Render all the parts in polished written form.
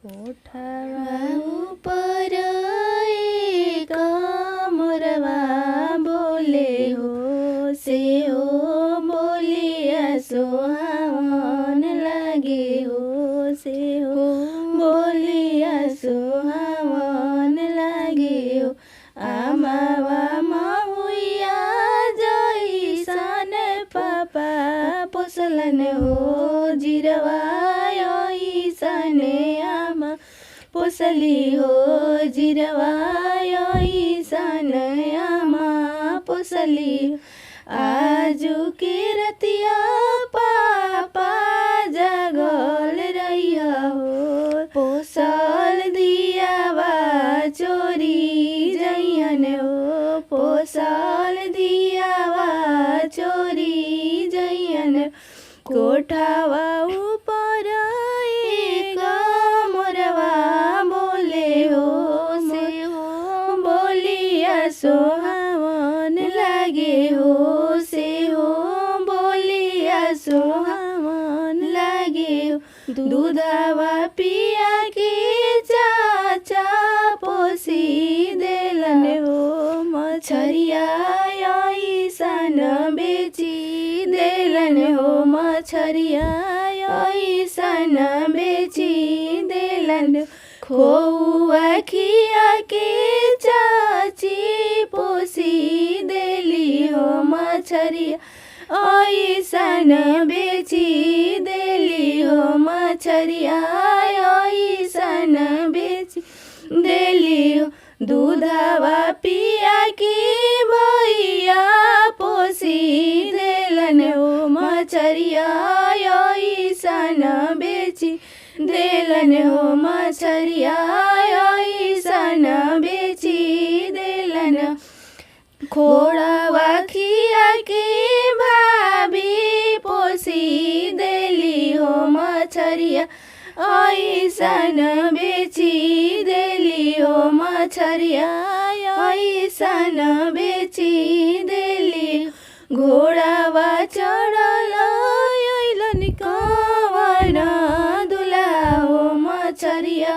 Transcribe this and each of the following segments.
कोठावा ऊपर एक मोरवा बोले हो से हो बोलिया सोहावन लागे हो से हो बोलिया सोहावन लागे हो आमावा महुइया जैसन पापा पोसलन हो जिरवा ऐसन आमा पोसली हो जिरवा ऐसन आमा पोसली आजू के रतिया पापा जगल रहिया हो पोसल दियावा चोरी जइहन हो पोसल दियावा चोरी जइहन कोठावा ऊपर एक मोरवा बोले हो से हो बोलिया सोहावन लागे हो से हो बोलिया सोहावन लागे हो दूधवा पिया के चाचा पोसी देलन हो मछरिया ऐसन बेची देलन हो मछरिया ऐसन बेची देलन खोआ खिया के चाची पोसी देली हो मछरिया ऐसन बेची देली हो मछरिया ऐसन बेची देली हो दूधवा पिया के भैया पोसी देलन हो मछरिया ऐसन बेची देलन हो मछरिया ऐसन बेची देलन खोड़वा खिया के भाभी पोसी देली हो मछरिया ऐसन बेची देली हो मछरिया ऐसन बेची देली घोड़ावा चढ़ल अइलन कवन दुला हो मछरिया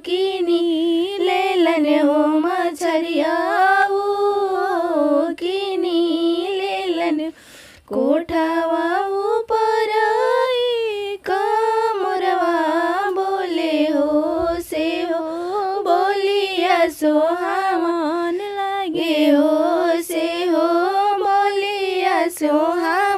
किनी लेलन हो मछरिया किनी लेलन कोठावा ऊपर एक मोरवा बोले हो से हो बोलिया सोहावन लागे हो से हो बोलिया सोहा